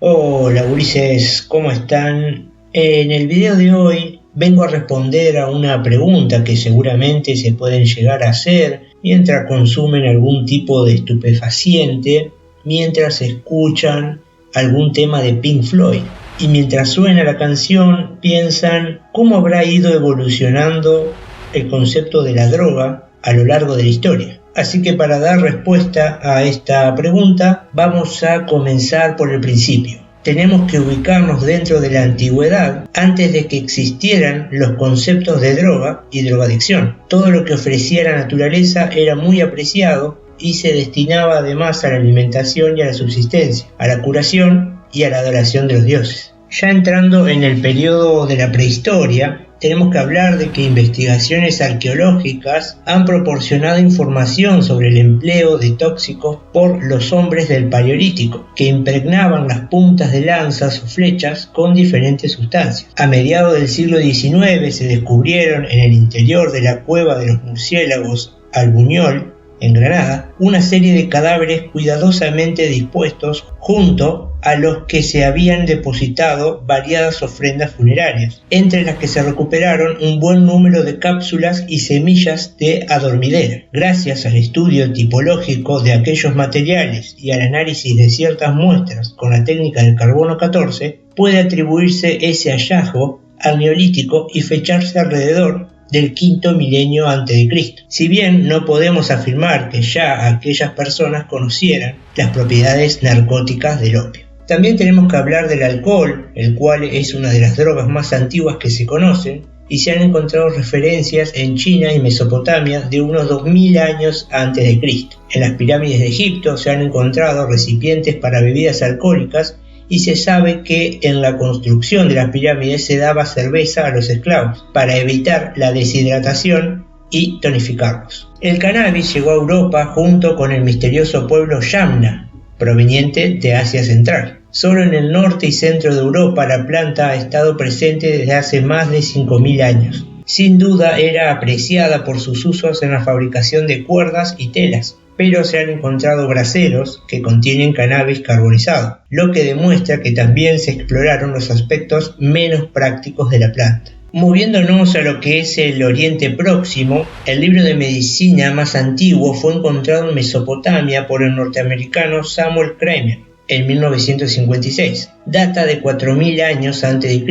Hola Ulises, ¿cómo están? En el video de hoy vengo a responder a una pregunta que seguramente se pueden llegar a hacer mientras consumen algún tipo de estupefaciente, mientras escuchan algún tema de Pink Floyd. Y mientras suena la canción piensan cómo habrá ido evolucionando el concepto de la droga a lo largo de la historia. Así que para dar respuesta a esta pregunta vamos a comenzar por el principio. Tenemos que ubicarnos dentro de la antigüedad antes de que existieran los conceptos de droga y drogadicción. Todo lo que ofrecía la naturaleza era muy apreciado y se destinaba además a la alimentación y a la subsistencia, a la curación y a la adoración de los dioses. Ya entrando en el periodo de la prehistoria, tenemos que hablar de que investigaciones arqueológicas han proporcionado información sobre el empleo de tóxicos por los hombres del Paleolítico, que impregnaban las puntas de lanzas o flechas con diferentes sustancias. A mediados del siglo XIX se descubrieron en el interior de la cueva de los murciélagos Albuñol, en Granada, una serie de cadáveres cuidadosamente dispuestos junto a los que se habían depositado variadas ofrendas funerarias, entre las que se recuperaron un buen número de cápsulas y semillas de adormidera. Gracias al estudio tipológico de aquellos materiales y al análisis de ciertas muestras con la técnica del carbono 14, puede atribuirse ese hallazgo al Neolítico y fecharse alrededor del quinto milenio a.C. Si bien no podemos afirmar que ya aquellas personas conocieran las propiedades narcóticas del opio. También tenemos que hablar del alcohol, el cual es una de las drogas más antiguas que se conocen, y se han encontrado referencias en China y Mesopotamia de unos 2000 años antes de Cristo. En las pirámides de Egipto se han encontrado recipientes para bebidas alcohólicas y se sabe que en la construcción de las pirámides se daba cerveza a los esclavos para evitar la deshidratación y tonificarlos. El cannabis llegó a Europa junto con el misterioso pueblo Yamna, proveniente de Asia Central. Solo en el norte y centro de Europa la planta ha estado presente desde hace más de 5000 años. Sin duda era apreciada por sus usos en la fabricación de cuerdas y telas, pero se han encontrado braseros que contienen cannabis carbonizado, lo que demuestra que también se exploraron los aspectos menos prácticos de la planta. Moviéndonos a lo que es el Oriente Próximo, el libro de medicina más antiguo fue encontrado en Mesopotamia por el norteamericano Samuel Kramer en 1956. Data de 4000 años a.C.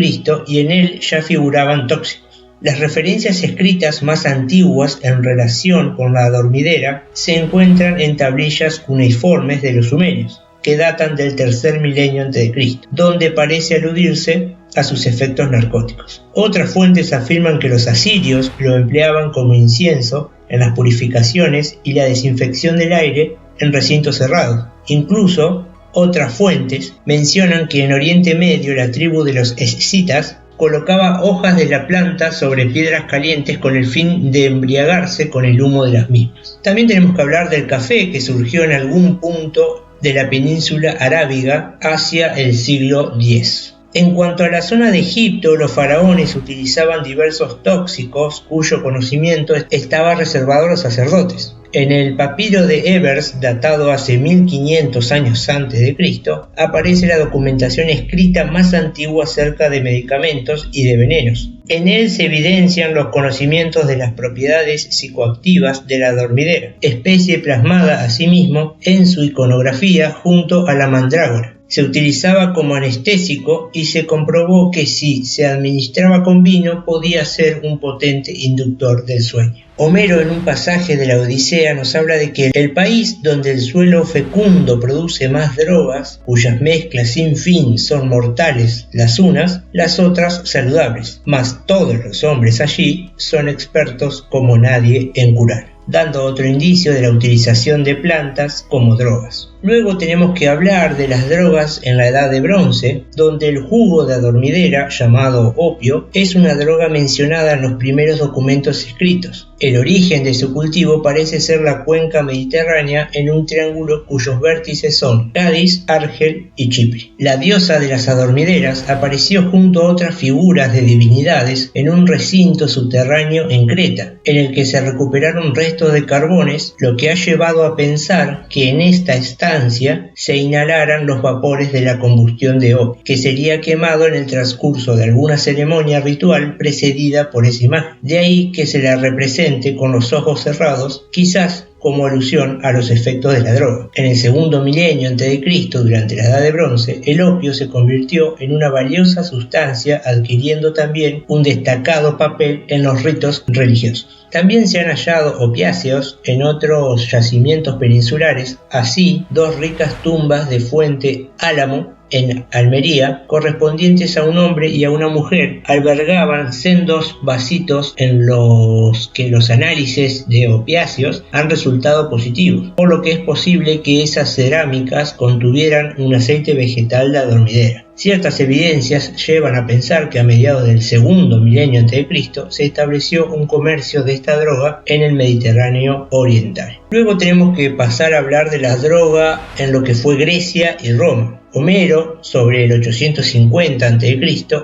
y en él ya figuraban tóxicos. Las referencias escritas más antiguas en relación con la adormidera se encuentran en tablillas cuneiformes de los sumerios, que datan del tercer milenio a.C., donde parece aludirse a sus efectos narcóticos. Otras fuentes afirman que los asirios lo empleaban como incienso en las purificaciones y la desinfección del aire en recintos cerrados. Incluso, otras fuentes mencionan que en Oriente Medio la tribu de los escitas colocaba hojas de la planta sobre piedras calientes con el fin de embriagarse con el humo de las mismas. También tenemos que hablar del café, que surgió en algún punto de la península arábiga hacia el siglo X. En cuanto a la zona de Egipto, los faraones utilizaban diversos tóxicos cuyo conocimiento estaba reservado a los sacerdotes. En el papiro de Ebers, datado hace 1500 años antes de Cristo, aparece la documentación escrita más antigua acerca de medicamentos y de venenos. En él se evidencian los conocimientos de las propiedades psicoactivas de la dormidera, especie plasmada asimismo en su iconografía junto a la mandrágora. Se utilizaba como anestésico y se comprobó que si se administraba con vino podía ser un potente inductor del sueño. Homero, en un pasaje de la Odisea, nos habla de que el país donde el suelo fecundo produce más drogas, cuyas mezclas sin fin son mortales las unas, las otras saludables, mas todos los hombres allí son expertos como nadie en curar, dando otro indicio de la utilización de plantas como drogas. Luego tenemos que hablar de las drogas en la Edad de Bronce, donde el jugo de adormidera, llamado opio, es una droga mencionada en los primeros documentos escritos. El origen de su cultivo parece ser la cuenca mediterránea en un triángulo cuyos vértices son Cádiz, Argel y Chipre. La diosa de las adormideras apareció junto a otras figuras de divinidades en un recinto subterráneo en Creta, en el que se recuperaron restos de carbones, lo que ha llevado a pensar que en esta estatua sustancia se inhalaran los vapores de la combustión de opio, que sería quemado en el transcurso de alguna ceremonia ritual precedida por esa imagen. De ahí que se la represente con los ojos cerrados, quizás como alusión a los efectos de la droga. En el segundo milenio a.C., durante la Edad de Bronce, el opio se convirtió en una valiosa sustancia, adquiriendo también un destacado papel en los ritos religiosos. También se han hallado opiáceos en otros yacimientos peninsulares, así 2 ricas tumbas de Fuente Álamo en Almería, correspondientes a un hombre y a una mujer, albergaban sendos vasitos en los que los análisis de opiáceos han resultado positivos, por lo que es posible que esas cerámicas contuvieran un aceite vegetal de adormidera. Ciertas evidencias llevan a pensar que a mediados del segundo milenio a.C. se estableció un comercio de esta droga en el Mediterráneo oriental. Luego tenemos que pasar a hablar de la droga en lo que fue Grecia y Roma. Homero, sobre el 850 a.C.,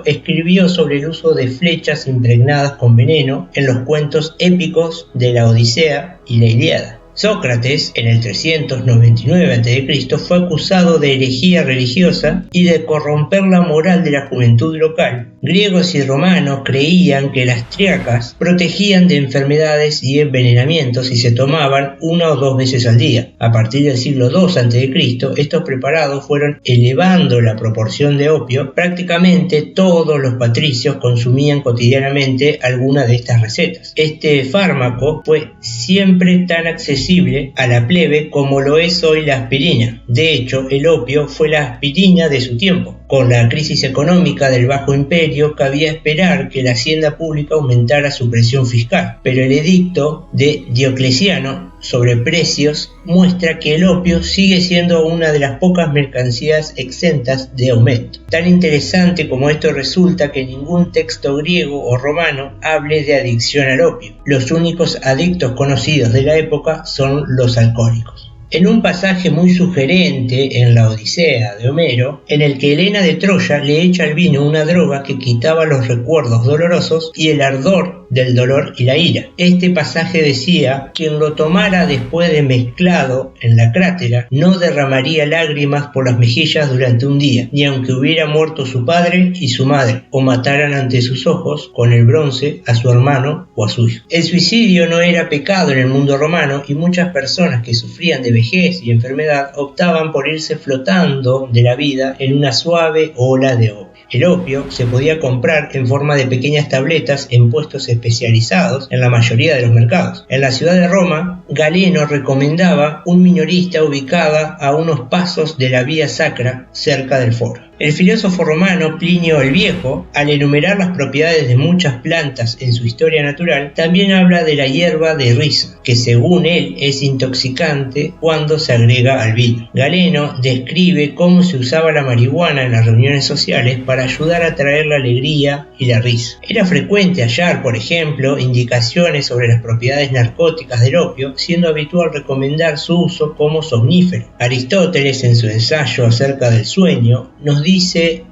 escribió sobre el uso de flechas impregnadas con veneno en los cuentos épicos de la Odisea y la Ilíada. Sócrates, en el 399 a.C., fue acusado de herejía religiosa y de corromper la moral de la juventud local. Griegos y romanos creían que las triacas protegían de enfermedades y envenenamientos si se tomaban 1 o 2 veces al día. A partir del siglo II a.C., estos preparados fueron elevando la proporción de opio. Prácticamente todos los patricios consumían cotidianamente alguna de estas recetas. Este fármaco fue siempre tan accesible a la plebe como lo es hoy la aspirina. De hecho, el opio fue la aspirina de su tiempo. Con la crisis económica del Bajo Imperio, cabía esperar que la hacienda pública aumentara su presión fiscal, pero el edicto de Diocleciano sobre precios muestra que el opio sigue siendo una de las pocas mercancías exentas de aumento. Tan interesante como esto resulta que ningún texto griego o romano hable de adicción al opio. Los únicos adictos conocidos de la época son los alcohólicos. En un pasaje muy sugerente en la Odisea de Homero, en el que Helena de Troya le echa al vino una droga que quitaba los recuerdos dolorosos y el ardor del dolor y la ira. Este pasaje decía: quien lo tomara después de mezclado en la crátera no derramaría lágrimas por las mejillas durante un día, ni aunque hubiera muerto su padre y su madre, o mataran ante sus ojos con el bronce a su hermano o a su hijo. El suicidio no era pecado en el mundo romano y muchas personas que sufrían de vejez y enfermedad optaban por irse flotando de la vida en una suave ola de opio. El opio se podía comprar en forma de pequeñas tabletas en puestos especializados en la mayoría de los mercados. En la ciudad de Roma, Galeno recomendaba un minorista ubicada a unos pasos de la vía sacra cerca del foro. El filósofo romano Plinio el Viejo, al enumerar las propiedades de muchas plantas en su historia natural, también habla de la hierba de risa, que según él es intoxicante cuando se agrega al vino. Galeno describe cómo se usaba la marihuana en las reuniones sociales para ayudar a traer la alegría y la risa. Era frecuente hallar, por ejemplo, indicaciones sobre las propiedades narcóticas del opio, siendo habitual recomendar su uso como somnífero. Aristóteles, en su ensayo acerca del sueño,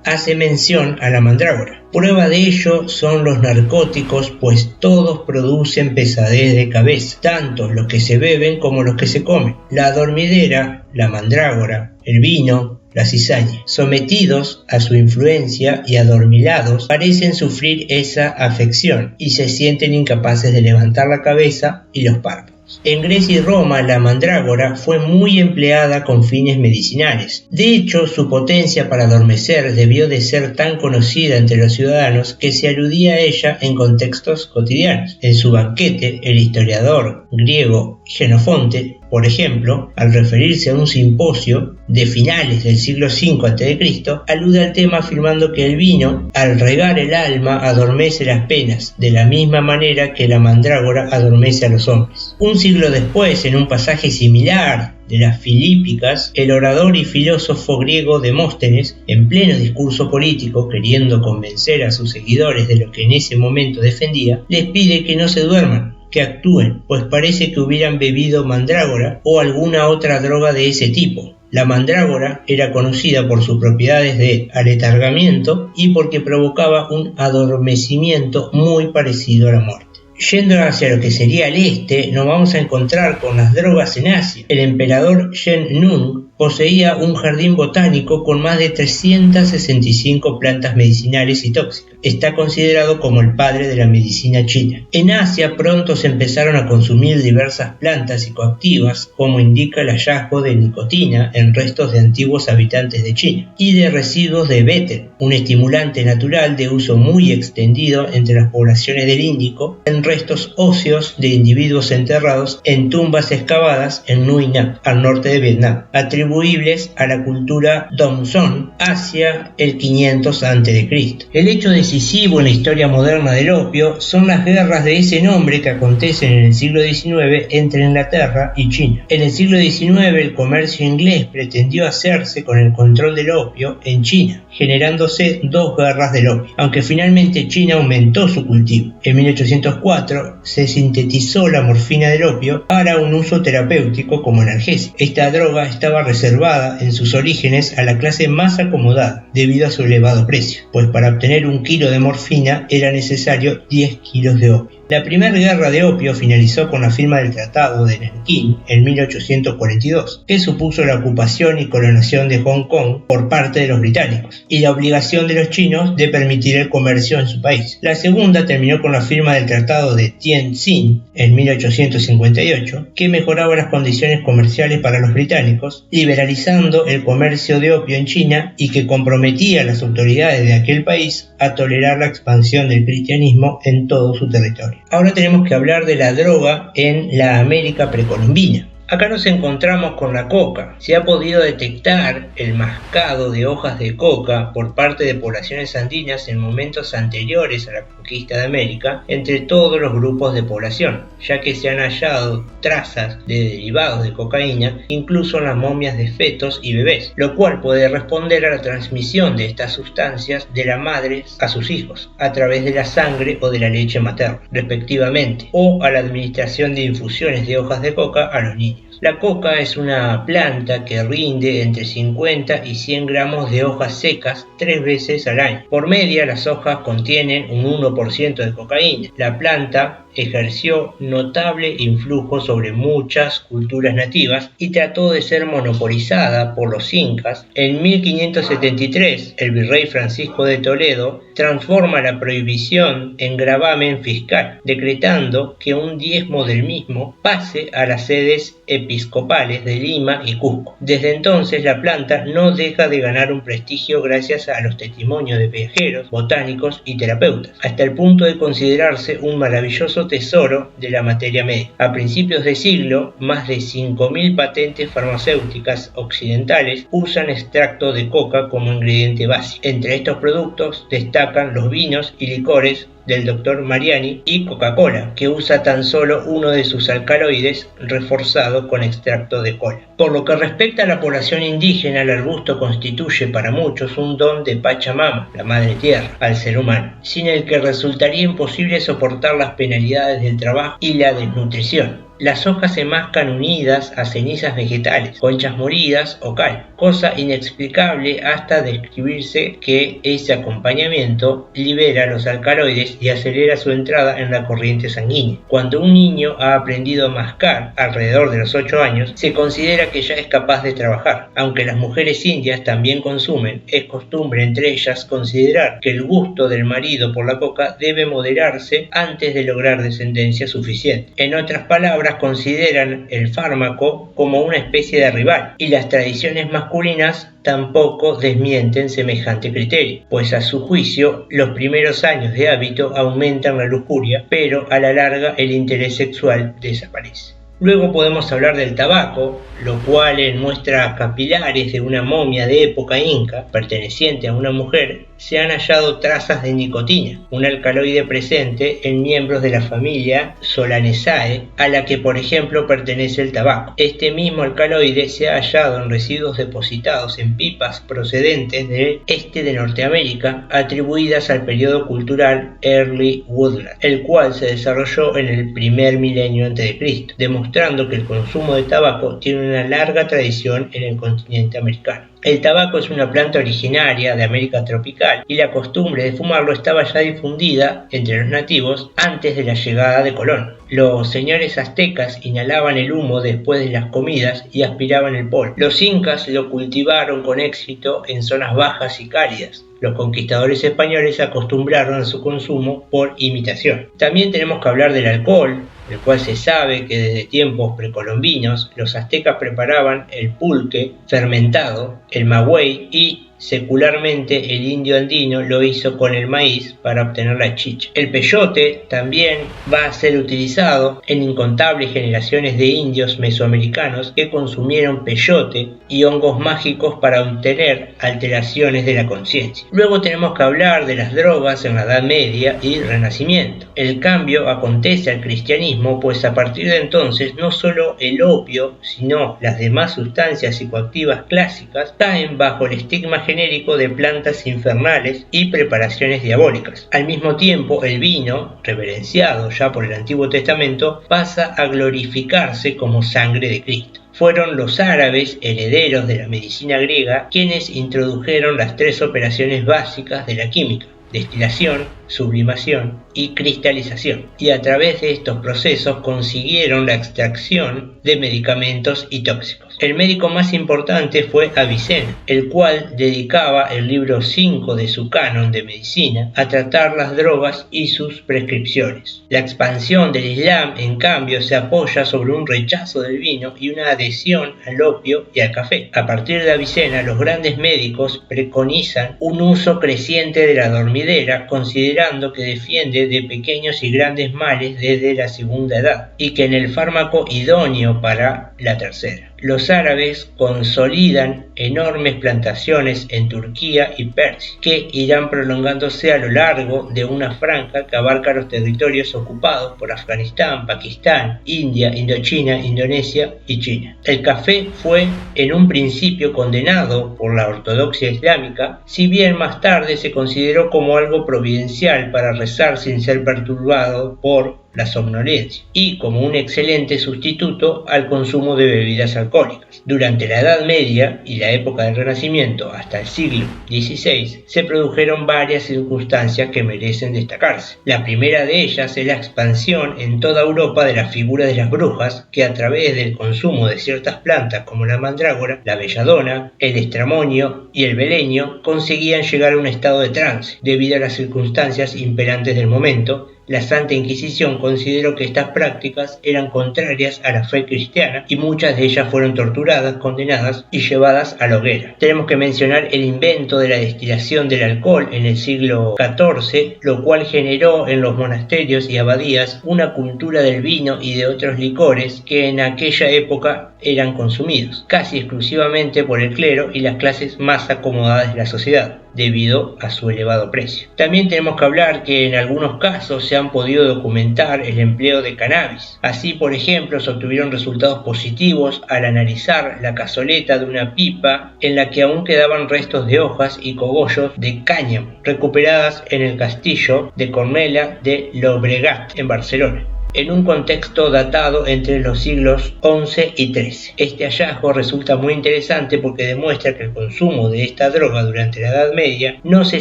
hace mención a la mandrágora. Prueba de ello son los narcóticos, pues todos producen pesadez de cabeza, tanto los que se beben como los que se comen. La dormidera, la mandrágora, el vino, la cizaña. Sometidos a su influencia y adormilados, parecen sufrir esa afección y se sienten incapaces de levantar la cabeza y los párpados. En Grecia y Roma la mandrágora fue muy empleada con fines medicinales. De hecho, su potencia para adormecer debió de ser tan conocida entre los ciudadanos que se aludía a ella en contextos cotidianos. En su banquete, el historiador griego Xenofonte, por ejemplo, al referirse a un simposio de finales del siglo V a.C., alude al tema afirmando que el vino, al regar el alma, adormece las penas, de la misma manera que la mandrágora adormece a los hombres. Un siglo después, en un pasaje similar de las Filípicas, el orador y filósofo griego Demóstenes, en pleno discurso político, queriendo convencer a sus seguidores de lo que en ese momento defendía, les pide que no se duerman, que actúen, pues parece que hubieran bebido mandrágora o alguna otra droga de ese tipo. La mandrágora era conocida por sus propiedades de aletargamiento y porque provocaba un adormecimiento muy parecido a la muerte. Yendo hacia lo que sería el este, nos vamos a encontrar con las drogas en Asia. El emperador Yen Nung Poseía un jardín botánico con más de 365 plantas medicinales y tóxicas. Está considerado como el padre de la medicina china. En Asia pronto se empezaron a consumir diversas plantas psicoactivas, como indica el hallazgo de nicotina en restos de antiguos habitantes de China, y de residuos de bétel, un estimulante natural de uso muy extendido entre las poblaciones del Índico, en restos óseos de individuos enterrados en tumbas excavadas en Nui Nap, al norte de Vietnam, atribuibles a la cultura Dong Son hacia el 500 a.C. El hecho decisivo en la historia moderna del opio son las guerras de ese nombre que acontecen en el siglo XIX entre Inglaterra y China. En el siglo XIX el comercio inglés pretendió hacerse con el control del opio en China, generándose dos guerras del opio, aunque finalmente China aumentó su cultivo. En 1804 se sintetizó la morfina del opio para un uso terapéutico como analgésico. Esta droga estaba reservada en sus orígenes a la clase más acomodada debido a su elevado precio, pues para obtener 1 kilo de morfina era necesario 10 kilos de opio. La primera guerra de opio finalizó con la firma del Tratado de Nankín en 1842, que supuso la ocupación y colonización de Hong Kong por parte de los británicos y la obligación de los chinos de permitir el comercio en su país. La segunda terminó con la firma del Tratado de Tientsin en 1858, que mejoraba las condiciones comerciales para los británicos, liberalizando el comercio de opio en China y que comprometía a las autoridades de aquel país a tolerar la expansión del cristianismo en todo su territorio. Ahora tenemos que hablar de la droga en la América precolombina. Acá nos encontramos con la coca. Se ha podido detectar el mascado de hojas de coca por parte de poblaciones andinas en momentos anteriores a la conquista de América entre todos los grupos de población, ya que se han hallado trazas de derivados de cocaína incluso en las momias de fetos y bebés, lo cual puede responder a la transmisión de estas sustancias de la madre a sus hijos a través de la sangre o de la leche materna, respectivamente, o a la administración de infusiones de hojas de coca a los niños. La coca es una planta que rinde entre 50 y 100 gramos de hojas secas 3 veces al año. Por media, las hojas contienen un 1% de cocaína. La planta ejerció notable influjo sobre muchas culturas nativas y trató de ser monopolizada por los incas. En 1573, el virrey Francisco de Toledo transforma la prohibición en gravamen fiscal, decretando que un diezmo del mismo pase a las sedes episcopales de Lima y Cusco. Desde entonces la planta no deja de ganar un prestigio gracias a los testimonios de viajeros, botánicos y terapeutas, hasta el punto de considerarse un maravilloso tesoro de la materia médica. A principios de siglo, más de 5.000 patentes farmacéuticas occidentales usan extracto de coca como ingrediente básico. Entre estos productos destacan los vinos y licores del Dr. Mariani y Coca-Cola, que usa tan solo uno de sus alcaloides reforzado con extracto de cola. Por lo que respecta a la población indígena, el arbusto constituye para muchos un don de Pachamama, la Madre Tierra, al ser humano, sin el que resultaría imposible soportar las penalidades del trabajo y la desnutrición. Las hojas se mascan unidas a cenizas vegetales, conchas molidas o cal, cosa inexplicable hasta describirse que ese acompañamiento libera los alcaloides y acelera su entrada en la corriente sanguínea. Cuando un niño ha aprendido a mascar alrededor de los 8 años, se considera que ya es capaz de trabajar. Aunque las mujeres indias también consumen, es costumbre entre ellas considerar que el gusto del marido por la coca debe moderarse antes de lograr descendencia suficiente. En otras palabras, consideran el fármaco como una especie de rival, y las tradiciones masculinas tampoco desmienten semejante criterio, pues a su juicio los primeros años de hábito aumentan la lujuria, pero a la larga el interés sexual desaparece. Luego podemos hablar del tabaco, lo cual en muestras capilares de una momia de época inca, perteneciente a una mujer, se han hallado trazas de nicotina, un alcaloide presente en miembros de la familia Solanaceae, a la que por ejemplo pertenece el tabaco. Este mismo alcaloide se ha hallado en residuos depositados en pipas procedentes del este de Norteamérica, atribuidas al periodo cultural Early Woodland, el cual se desarrolló en el primer milenio a.C., demostrando demostrando que el consumo de tabaco tiene una larga tradición en el continente americano. El tabaco es una planta originaria de América tropical y la costumbre de fumarlo estaba ya difundida entre los nativos antes de la llegada de Colón. Los señores aztecas inhalaban el humo después de las comidas y aspiraban el polvo. Los incas lo cultivaron con éxito en zonas bajas y cálidas. Los conquistadores españoles acostumbraron a su consumo por imitación. También tenemos que hablar del alcohol, del cual se sabe que desde tiempos precolombinos los aztecas preparaban el pulque fermentado, el magüey y secularmente el indio andino lo hizo con el maíz para obtener la chicha. El peyote también va a ser utilizado en incontables generaciones de indios mesoamericanos que consumieron peyote y hongos mágicos para obtener alteraciones de la conciencia. Luego tenemos que hablar de las drogas en la Edad Media y Renacimiento. El cambio acontece al cristianismo, pues a partir de entonces no solo el opio, sino las demás sustancias psicoactivas clásicas caen bajo el estigma genérico de plantas infernales y preparaciones diabólicas. Al mismo tiempo, el vino, reverenciado ya por el Antiguo Testamento, pasa a glorificarse como sangre de Cristo. Fueron los árabes, herederos de la medicina griega, quienes introdujeron las tres operaciones básicas de la química: destilación, sublimación y cristalización, y a través de estos procesos consiguieron la extracción de medicamentos y tóxicos. El médico más importante fue Avicena, el cual dedicaba el libro 5 de su canon de medicina a tratar las drogas y sus prescripciones. La expansión del Islam, en cambio, se apoya sobre un rechazo del vino y una adhesión al opio y al café. A partir de Avicena, los grandes médicos preconizan un uso creciente de la dormidera, considerando que defiende de pequeños y grandes males desde la segunda edad y que en el fármaco idóneo para la tercera. Los árabes consolidan enormes plantaciones en Turquía y Persia, que irán prolongándose a lo largo de una franja que abarca los territorios ocupados por Afganistán, Pakistán, India, Indochina, Indonesia y China. El café fue en un principio condenado por la ortodoxia islámica, si bien más tarde se consideró como algo providencial para rezar sin ser perturbado por la somnolencia, y como un excelente sustituto al consumo de bebidas alcohólicas. Durante la Edad Media y la época del Renacimiento hasta el siglo XVI se produjeron varias circunstancias que merecen destacarse. La primera de ellas es la expansión en toda Europa de la figura de las brujas, que a través del consumo de ciertas plantas como la mandrágora, la belladona, el estramonio y el beleño conseguían llegar a un estado de trance. Debido a las circunstancias imperantes del momento, la Santa Inquisición consideró que estas prácticas eran contrarias a la fe cristiana y muchas de ellas fueron torturadas, condenadas y llevadas a la hoguera. Tenemos que mencionar el invento de la destilación del alcohol en el siglo XIV, lo cual generó en los monasterios y abadías una cultura del vino y de otros licores que en aquella época eran consumidos casi exclusivamente por el clero y las clases más acomodadas de la sociedad, debido a su elevado precio. También tenemos que hablar que en algunos casos se han podido documentar el empleo de cannabis. Así, por ejemplo, se obtuvieron resultados positivos al analizar la cazoleta de una pipa en la que aún quedaban restos de hojas y cogollos de cáñamo, recuperadas en el castillo de Cornellà de Llobregat, en Barcelona, en un contexto datado entre los siglos XI y XIII. Este hallazgo resulta muy interesante porque demuestra que el consumo de esta droga durante la Edad Media no se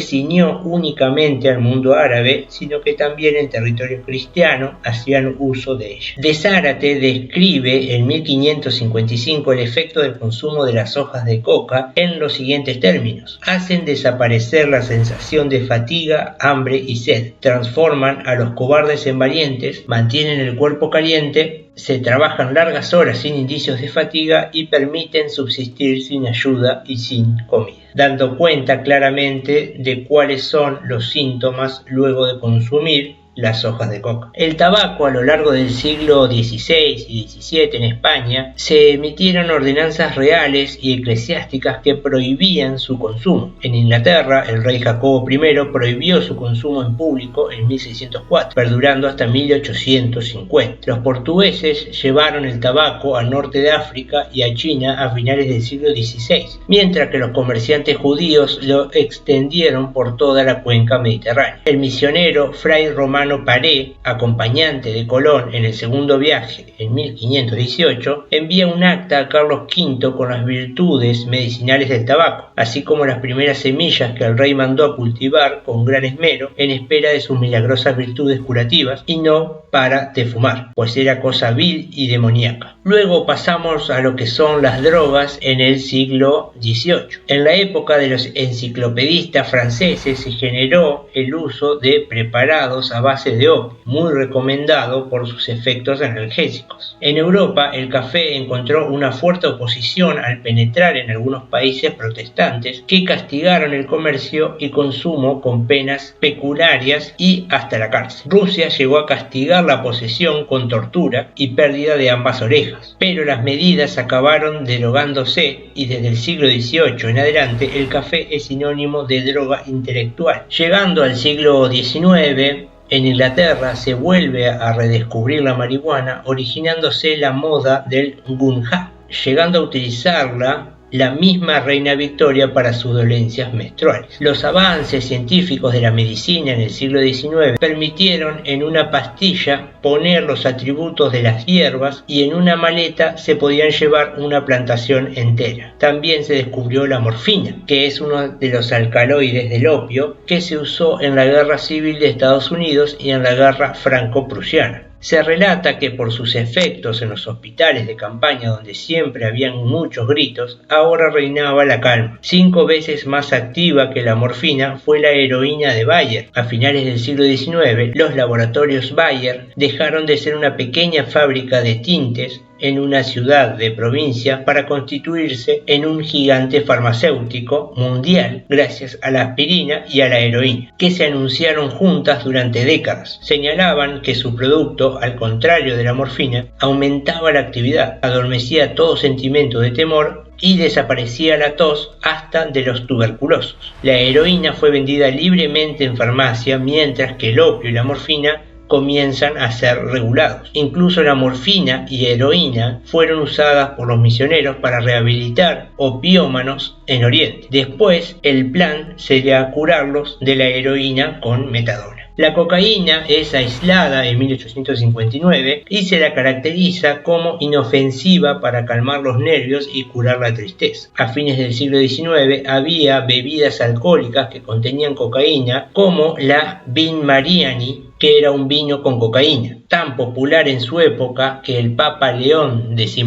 ciñó únicamente al mundo árabe, sino que también en territorio cristiano hacían uso de ella. De Zárate describe en 1555 el efecto del consumo de las hojas de coca en los siguientes términos: hacen desaparecer la sensación de fatiga, hambre y sed, transforman a los cobardes en valientes, mantienen el cuerpo caliente, se trabajan largas horas sin indicios de fatiga y permiten subsistir sin ayuda y sin comida, dando cuenta claramente de cuáles son los síntomas luego de consumir las hojas de coca. El tabaco, a lo largo del siglo XVI y XVII en España, se emitieron ordenanzas reales y eclesiásticas que prohibían su consumo. En Inglaterra, el rey Jacobo I prohibió su consumo en público en 1604, perdurando hasta 1850. Los portugueses llevaron el tabaco al norte de África y a China a finales del siglo XVI, mientras que los comerciantes judíos lo extendieron por toda la cuenca mediterránea. El misionero Fray Román hermano Paré, acompañante de Colón en el segundo viaje en 1518, envía un acta a Carlos V con las virtudes medicinales del tabaco, así como las primeras semillas que el rey mandó a cultivar con gran esmero en espera de sus milagrosas virtudes curativas y no para de fumar, pues era cosa vil y demoníaca. Luego pasamos a lo que son las drogas en el siglo XVIII. En la época de los enciclopedistas franceses se generó el uso de preparados a base de opio, muy recomendado por sus efectos analgésicos. En Europa, el café encontró una fuerte oposición al penetrar en algunos países protestantes que castigaron el comercio y consumo con penas pecuniarias y hasta la cárcel. Rusia llegó a castigar la posesión con tortura y pérdida de ambas orejas, pero las medidas acabaron derogándose y desde el siglo XVIII en adelante el café es sinónimo de droga intelectual. Llegando al siglo XIX, en Inglaterra se vuelve a redescubrir la marihuana, originándose la moda del gunja, llegando a utilizarla la misma reina Victoria para sus dolencias menstruales. Los avances científicos de la medicina en el siglo XIX permitieron en una pastilla poner los atributos de las hierbas y en una maleta se podían llevar una plantación entera. También se descubrió la morfina, que es uno de los alcaloides del opio que se usó en la Guerra Civil de Estados Unidos y en la Guerra Franco-Prusiana. Se relata que por sus efectos en los hospitales de campaña donde siempre habían muchos gritos, ahora reinaba la calma. 5 veces más activa que la morfina fue la heroína de Bayer. A finales del siglo XIX, los laboratorios Bayer dejaron de ser una pequeña fábrica de tintes en una ciudad de provincia para constituirse en un gigante farmacéutico mundial gracias a la aspirina y a la heroína, que se anunciaron juntas durante décadas. Señalaban que su producto, al contrario de la morfina, aumentaba la actividad, adormecía todo sentimiento de temor y desaparecía la tos hasta de los tuberculosos. La heroína fue vendida libremente en farmacia, mientras que el opio y la morfina comienzan a ser regulados. Incluso la morfina y heroína fueron usadas por los misioneros para rehabilitar opiómanos en Oriente. Después, el plan sería curarlos de la heroína con metadona. La cocaína es aislada en 1859 y se la caracteriza como inofensiva para calmar los nervios y curar la tristeza. A fines del siglo XIX había bebidas alcohólicas que contenían cocaína, como la Vin Mariani, que era un vino con cocaína, tan popular en su época que el Papa León XIII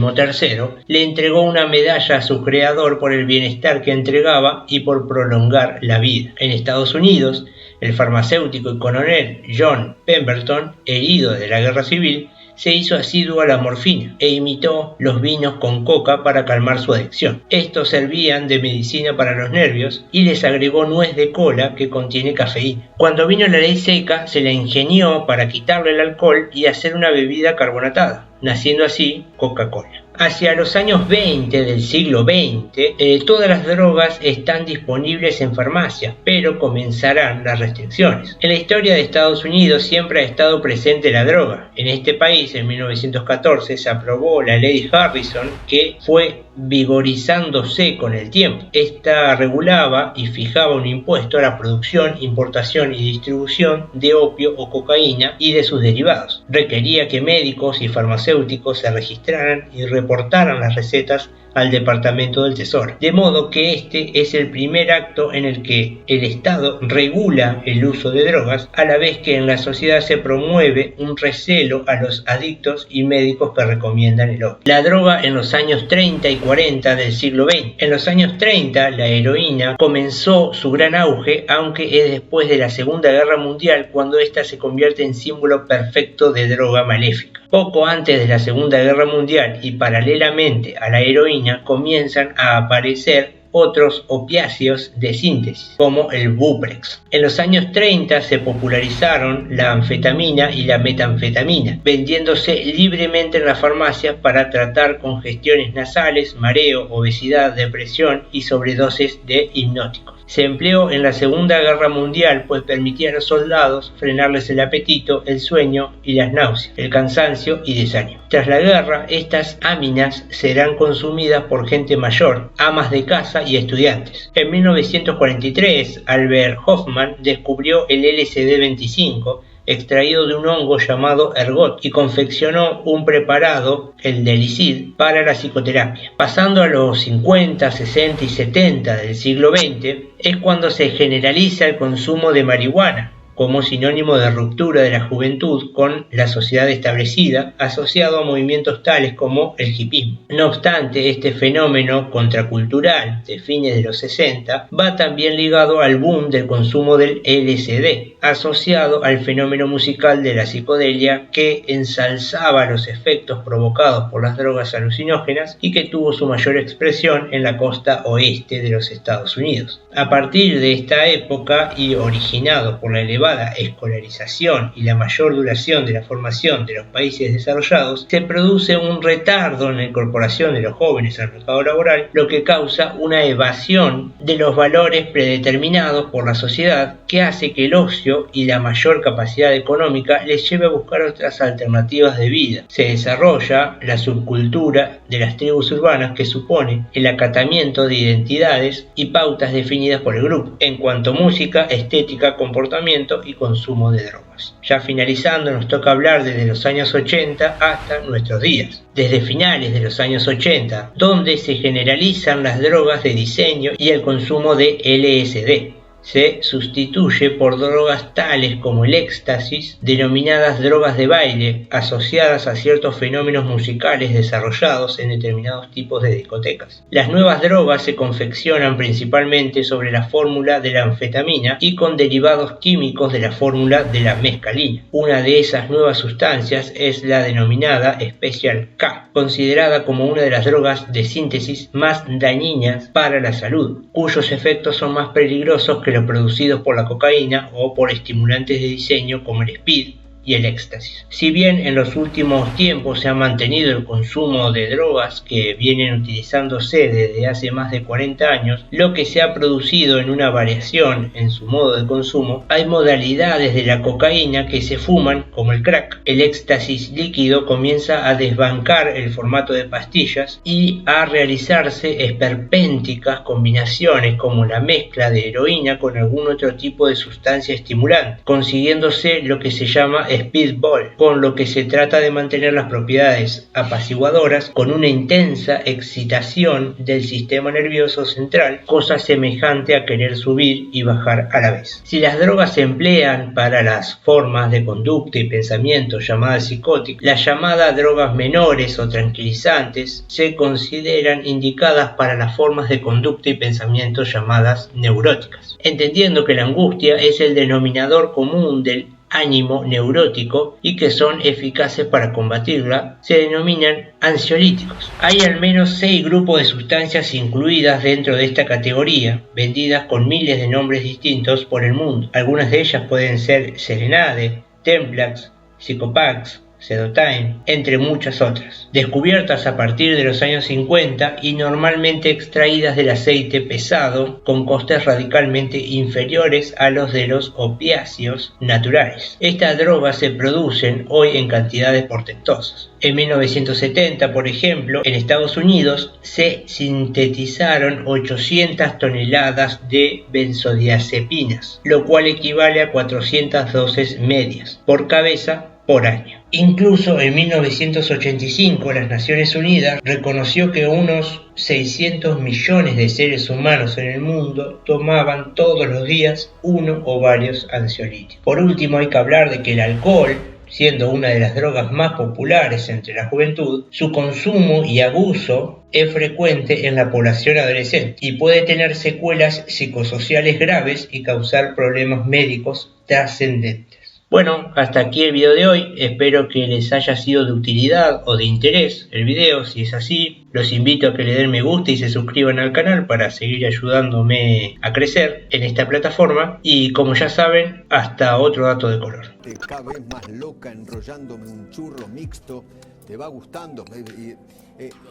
le entregó una medalla a su creador por el bienestar que entregaba y por prolongar la vida. En Estados Unidos, el farmacéutico y coronel John Pemberton, herido de la Guerra Civil, se hizo asiduo a la morfina e imitó los vinos con coca para calmar su adicción. Estos servían de medicina para los nervios y les agregó nuez de cola que contiene cafeína. Cuando vino la ley seca, se la ingenió para quitarle el alcohol y hacer una bebida carbonatada, naciendo así Coca-Cola. Hacia los años 20 del siglo XX, todas las drogas están disponibles en farmacias, pero comenzarán las restricciones. En la historia de Estados Unidos siempre ha estado presente la droga. En este país, en 1914, se aprobó la ley Harrison, que fue vigorizándose con el tiempo. Esta regulaba y fijaba un impuesto a la producción, importación y distribución de opio o cocaína y de sus derivados. Requería que médicos y farmacéuticos se registraran y reportaran las recetas al Departamento del Tesoro. De modo que este es el primer acto en el que el Estado regula el uso de drogas, a la vez que en la sociedad se promueve un recelo a los adictos y médicos que recomiendan el opio. La droga en los años 30 y 40 del siglo XX. En los años 30 la heroína comenzó su gran auge, aunque es después de la Segunda Guerra Mundial cuando ésta se convierte en símbolo perfecto de droga maléfica. Poco antes de la Segunda Guerra Mundial y paralelamente a la heroína comienzan a aparecer otros opiáceos de síntesis, como el Buprex. En los años 30 se popularizaron la anfetamina y la metanfetamina, vendiéndose libremente en las farmacias para tratar congestiones nasales, mareo, obesidad, depresión y sobredosis de hipnóticos. Se empleó en la Segunda Guerra Mundial, pues permitía a los soldados frenarles el apetito, el sueño y las náuseas, el cansancio y desánimo. Tras la guerra, estas aminas serán consumidas por gente mayor, amas de casa y estudiantes. En 1943, Albert Hoffman descubrió el LSD-25, extraído de un hongo llamado ergot, y confeccionó un preparado, el Delicid, para la psicoterapia. Pasando a los 50, 60 y 70 del siglo XX, es cuando se generaliza el consumo de marihuana como sinónimo de ruptura de la juventud con la sociedad establecida, asociado a movimientos tales como el hipismo. No obstante, este fenómeno contracultural de fines de los 60 va también ligado al boom del consumo del LSD, asociado al fenómeno musical de la psicodelia que ensalzaba los efectos provocados por las drogas alucinógenas y que tuvo su mayor expresión en la costa oeste de los Estados Unidos. A partir de esta época y originado por la elevada escolarización y la mayor duración de la formación de los países desarrollados, se produce un retardo en la incorporación de los jóvenes al mercado laboral, lo que causa una evasión de los valores predeterminados por la sociedad que hace que el ocio y la mayor capacidad económica les lleve a buscar otras alternativas de vida. Se desarrolla la subcultura de las tribus urbanas, que supone el acatamiento de identidades y pautas definidas por el grupo en cuanto a música, estética, comportamiento y consumo de drogas. Ya finalizando, nos toca hablar desde los años 80 hasta nuestros días. Desde finales de los años 80, donde se generalizan las drogas de diseño y el consumo de LSD. Se sustituye por drogas tales como el éxtasis, denominadas drogas de baile, asociadas a ciertos fenómenos musicales desarrollados en determinados tipos de discotecas. Las nuevas drogas se confeccionan principalmente sobre la fórmula de la anfetamina y con derivados químicos de la fórmula de la mescalina. Una de esas nuevas sustancias es la denominada Special K, considerada como una de las drogas de síntesis más dañinas para la salud, cuyos efectos son más peligrosos que los producidos por la cocaína o por estimulantes de diseño como el speed y el éxtasis. Si bien en los últimos tiempos se ha mantenido el consumo de drogas que vienen utilizándose desde hace más de 40 años, lo que se ha producido en una variación en su modo de consumo, hay modalidades de la cocaína que se fuman como el crack. El éxtasis líquido comienza a desbancar el formato de pastillas y a realizarse esperpénticas combinaciones como la mezcla de heroína con algún otro tipo de sustancia estimulante, consiguiéndose lo que se llama speedball, con lo que se trata de mantener las propiedades apaciguadoras con una intensa excitación del sistema nervioso central, cosa semejante a querer subir y bajar a la vez. Si las drogas se emplean para las formas de conducta y pensamiento llamadas psicóticas, las llamadas drogas menores o tranquilizantes se consideran indicadas para las formas de conducta y pensamiento llamadas neuróticas, entendiendo que la angustia es el denominador común del ánimo neurótico y que son eficaces para combatirla, se denominan ansiolíticos. Hay al menos 6 grupos de sustancias incluidas dentro de esta categoría, vendidas con miles de nombres distintos por el mundo. Algunas de ellas pueden ser Serenade, Templax, Psicopax, Sedotime, entre muchas otras, descubiertas a partir de los años 50 y normalmente extraídas del aceite pesado con costes radicalmente inferiores a los de los opiáceos naturales. Estas drogas se producen hoy en cantidades portentosas. En 1970, por ejemplo, en Estados Unidos se sintetizaron 800 toneladas de benzodiazepinas, lo cual equivale a 400 dosis medias por cabeza por año. Incluso en 1985 las Naciones Unidas reconoció que unos 600 millones de seres humanos en el mundo tomaban todos los días uno o varios ansiolíticos. Por último, hay que hablar de que el alcohol, siendo una de las drogas más populares entre la juventud, su consumo y abuso es frecuente en la población adolescente y puede tener secuelas psicosociales graves y causar problemas médicos trascendentes. Bueno, hasta aquí el video de hoy, espero que les haya sido de utilidad o de interés el video. Si es así, los invito a que le den me gusta y se suscriban al canal para seguir ayudándome a crecer en esta plataforma, y como ya saben, hasta otro dato de color. Cada vez más loca enrollándome un churro mixto, te va gustando,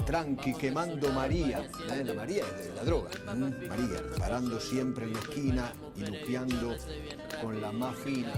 tranqui quemando María, la María es de la droga, María, parando siempre en la esquina y luqueando con la más fina.